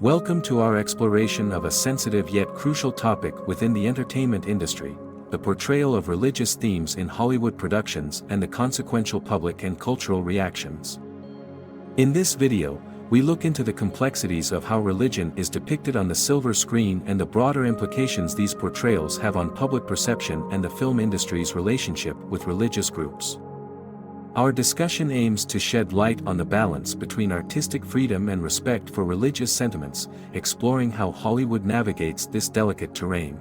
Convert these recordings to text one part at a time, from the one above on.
Welcome to our exploration of a sensitive yet crucial topic within the entertainment industry, the portrayal of religious themes in Hollywood productions and the consequential public and cultural reactions. In this video, we look into the complexities of how religion is depicted on the silver screen and the broader implications these portrayals have on public perception and the film industry's relationship with religious groups. Our discussion aims to shed light on the balance between artistic freedom and respect for religious sentiments, exploring how Hollywood navigates this delicate terrain.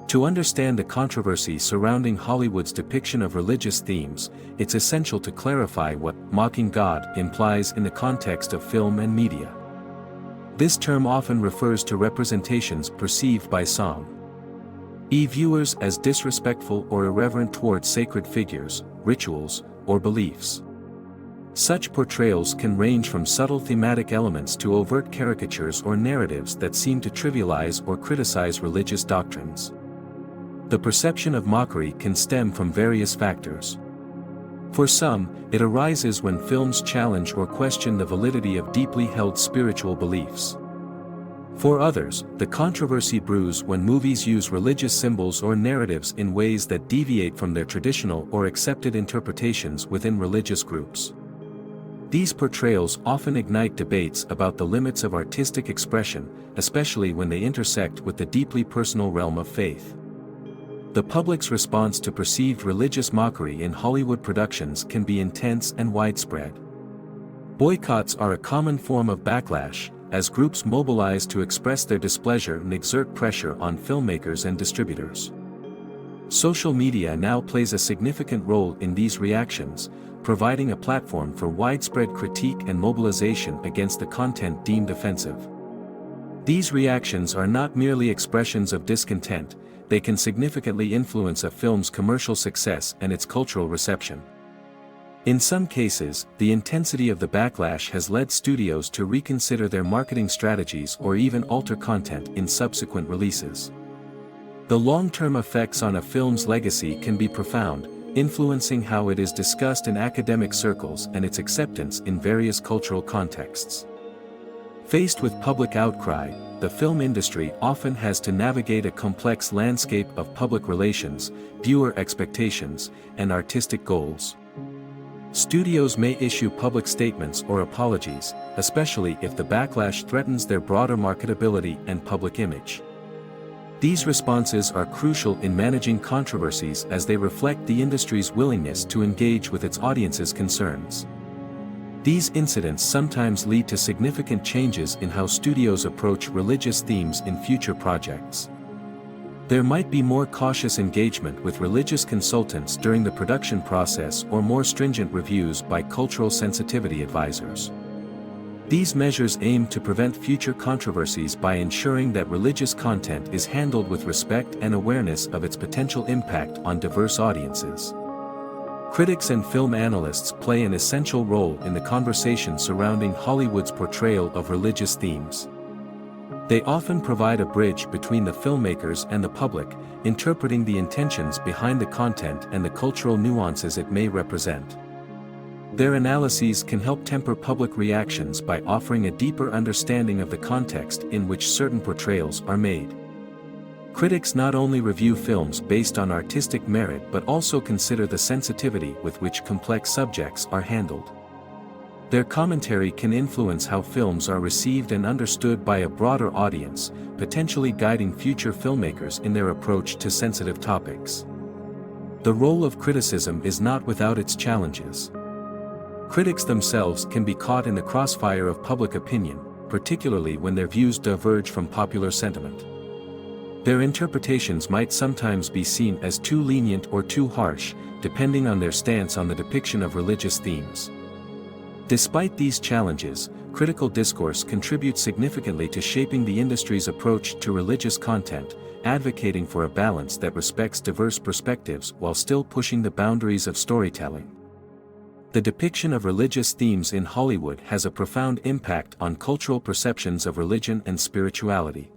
To understand the controversy surrounding Hollywood's depiction of religious themes, it's essential to clarify what "mocking God" implies in the context of film and media. This term often refers to representations perceived by some viewers as disrespectful or irreverent towards sacred figures, rituals, or beliefs. Such portrayals can range from subtle thematic elements to overt caricatures or narratives that seem to trivialize or criticize religious doctrines. The perception of mockery can stem from various factors. For some, it arises when films challenge or question the validity of deeply held spiritual beliefs. For others, the controversy brews when movies use religious symbols or narratives in ways that deviate from their traditional or accepted interpretations within religious groups. These portrayals often ignite debates about the limits of artistic expression, especially when they intersect with the deeply personal realm of faith. The public's response to perceived religious mockery in Hollywood productions can be intense and widespread. Boycotts are a common form of backlash, as groups mobilize to express their displeasure and exert pressure on filmmakers and distributors. Social media now plays a significant role in these reactions, providing a platform for widespread critique and mobilization against the content deemed offensive. These reactions are not merely expressions of discontent, they can significantly influence a film's commercial success and its cultural reception. In some cases, the intensity of the backlash has led studios to reconsider their marketing strategies or even alter content in subsequent releases. The long-term effects on a film's legacy can be profound, influencing how it is discussed in academic circles and its acceptance in various cultural contexts. Faced with public outcry, the film industry often has to navigate a complex landscape of public relations, viewer expectations, and artistic goals. Studios may issue public statements or apologies, especially if the backlash threatens their broader marketability and public image. These responses are crucial in managing controversies as they reflect the industry's willingness to engage with its audience's concerns. These incidents sometimes lead to significant changes in how studios approach religious themes in future projects. There might be more cautious engagement with religious consultants during the production process or more stringent reviews by cultural sensitivity advisors. These measures aim to prevent future controversies by ensuring that religious content is handled with respect and awareness of its potential impact on diverse audiences. Critics and film analysts play an essential role in the conversation surrounding Hollywood's portrayal of religious themes. They often provide a bridge between the filmmakers and the public, interpreting the intentions behind the content and the cultural nuances it may represent. Their analyses can help temper public reactions by offering a deeper understanding of the context in which certain portrayals are made. Critics not only review films based on artistic merit but also consider the sensitivity with which complex subjects are handled. Their commentary can influence how films are received and understood by a broader audience, potentially guiding future filmmakers in their approach to sensitive topics. The role of criticism is not without its challenges. Critics themselves can be caught in the crossfire of public opinion, particularly when their views diverge from popular sentiment. Their interpretations might sometimes be seen as too lenient or too harsh, depending on their stance on the depiction of religious themes. Despite these challenges, critical discourse contributes significantly to shaping the industry's approach to religious content, advocating for a balance that respects diverse perspectives while still pushing the boundaries of storytelling. The depiction of religious themes in Hollywood has a profound impact on cultural perceptions of religion and spirituality.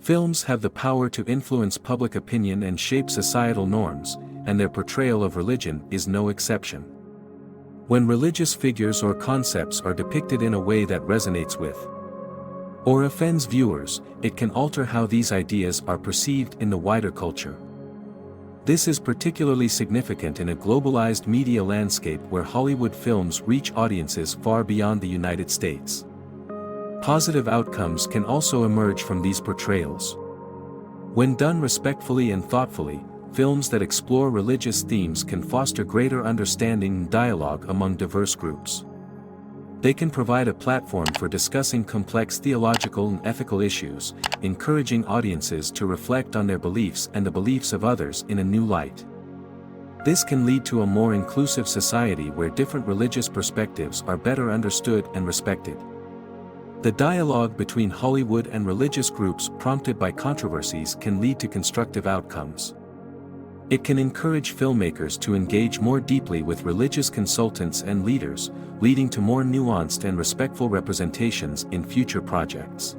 Films have the power to influence public opinion and shape societal norms, and their portrayal of religion is no exception. When religious figures or concepts are depicted in a way that resonates with or offends viewers, it can alter how these ideas are perceived in the wider culture. This is particularly significant in a globalized media landscape where Hollywood films reach audiences far beyond the United States. Positive outcomes can also emerge from these portrayals. When done respectfully and thoughtfully, films that explore religious themes can foster greater understanding and dialogue among diverse groups. They can provide a platform for discussing complex theological and ethical issues, encouraging audiences to reflect on their beliefs and the beliefs of others in a new light. This can lead to a more inclusive society where different religious perspectives are better understood and respected. The dialogue between Hollywood and religious groups prompted by controversies can lead to constructive outcomes. It can encourage filmmakers to engage more deeply with religious consultants and leaders, leading to more nuanced and respectful representations in future projects.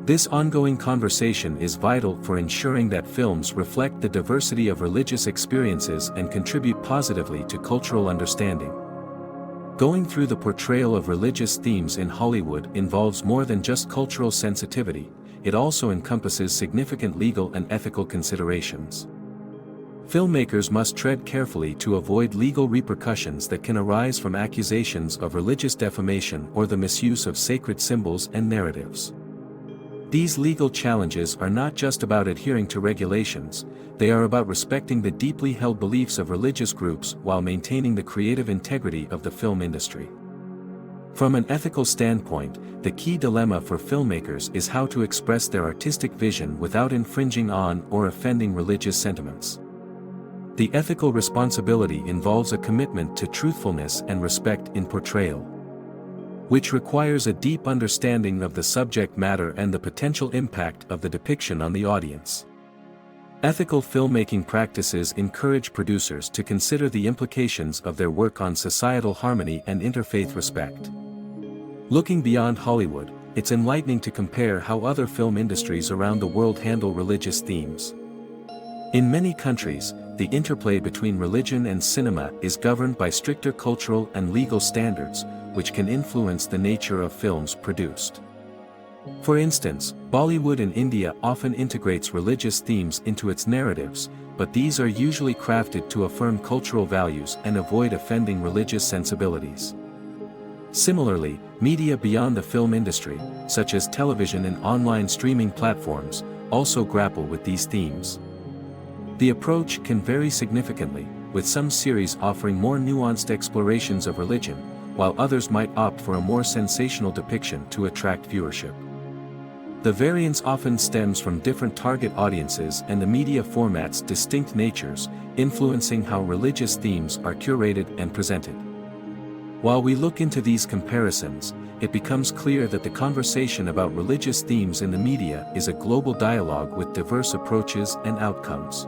This ongoing conversation is vital for ensuring that films reflect the diversity of religious experiences and contribute positively to cultural understanding. Going through the portrayal of religious themes in Hollywood involves more than just cultural sensitivity, it also encompasses significant legal and ethical considerations. Filmmakers must tread carefully to avoid legal repercussions that can arise from accusations of religious defamation or the misuse of sacred symbols and narratives. These legal challenges are not just about adhering to regulations, they are about respecting the deeply held beliefs of religious groups while maintaining the creative integrity of the film industry. From an ethical standpoint, the key dilemma for filmmakers is how to express their artistic vision without infringing on or offending religious sentiments. The ethical responsibility involves a commitment to truthfulness and respect in portrayal, which requires a deep understanding of the subject matter and the potential impact of the depiction on the audience. Ethical filmmaking practices encourage producers to consider the implications of their work on societal harmony and interfaith respect. Looking beyond Hollywood, it's enlightening to compare how other film industries around the world handle religious themes. In many countries, the interplay between religion and cinema is governed by stricter cultural and legal standards, which can influence the nature of films produced. For instance, Bollywood in India often integrates religious themes into its narratives, but these are usually crafted to affirm cultural values and avoid offending religious sensibilities. Similarly, media beyond the film industry, such as television and online streaming platforms, also grapple with these themes. The approach can vary significantly, with some series offering more nuanced explorations of religion, while others might opt for a more sensational depiction to attract viewership. The variance often stems from different target audiences and the media format's distinct natures, influencing how religious themes are curated and presented. While we look into these comparisons, it becomes clear that the conversation about religious themes in the media is a global dialogue with diverse approaches and outcomes.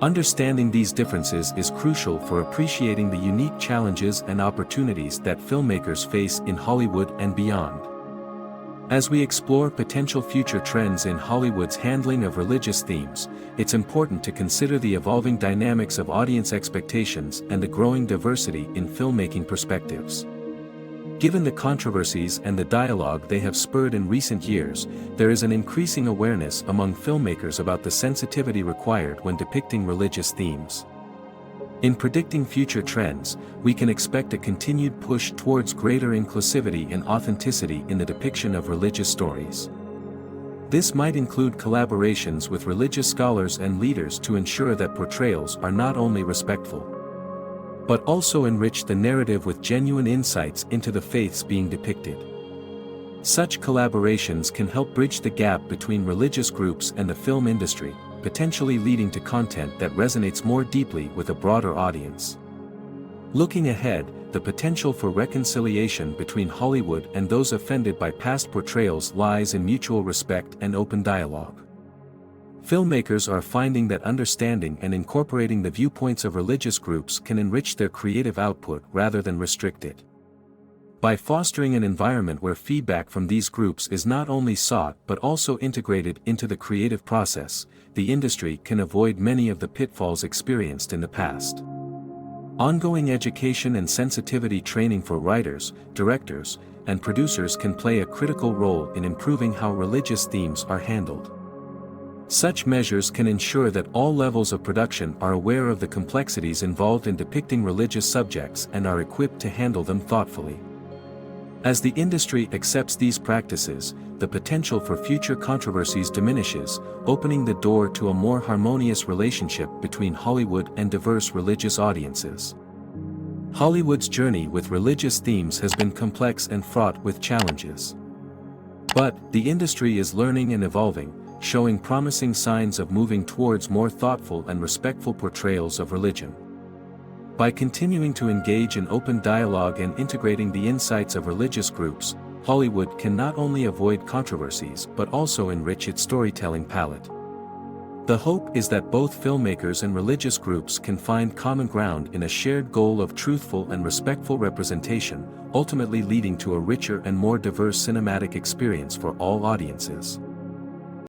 Understanding these differences is crucial for appreciating the unique challenges and opportunities that filmmakers face in Hollywood and beyond. As we explore potential future trends in Hollywood's handling of religious themes, it's important to consider the evolving dynamics of audience expectations and the growing diversity in filmmaking perspectives. Given the controversies and the dialogue they have spurred in recent years, there is an increasing awareness among filmmakers about the sensitivity required when depicting religious themes. In predicting future trends, we can expect a continued push towards greater inclusivity and authenticity in the depiction of religious stories. This might include collaborations with religious scholars and leaders to ensure that portrayals are not only respectful, but also enrich the narrative with genuine insights into the faiths being depicted. Such collaborations can help bridge the gap between religious groups and the film industry, potentially leading to content that resonates more deeply with a broader audience. Looking ahead, the potential for reconciliation between Hollywood and those offended by past portrayals lies in mutual respect and open dialogue. Filmmakers are finding that understanding and incorporating the viewpoints of religious groups can enrich their creative output rather than restrict it. By fostering an environment where feedback from these groups is not only sought but also integrated into the creative process, the industry can avoid many of the pitfalls experienced in the past. Ongoing education and sensitivity training for writers, directors, and producers can play a critical role in improving how religious themes are handled. Such measures can ensure that all levels of production are aware of the complexities involved in depicting religious subjects and are equipped to handle them thoughtfully. As the industry accepts these practices, the potential for future controversies diminishes, opening the door to a more harmonious relationship between Hollywood and diverse religious audiences. Hollywood's journey with religious themes has been complex and fraught with challenges. But the industry is learning and evolving, showing promising signs of moving towards more thoughtful and respectful portrayals of religion. By continuing to engage in open dialogue and integrating the insights of religious groups, Hollywood can not only avoid controversies but also enrich its storytelling palette. The hope is that both filmmakers and religious groups can find common ground in a shared goal of truthful and respectful representation, ultimately leading to a richer and more diverse cinematic experience for all audiences.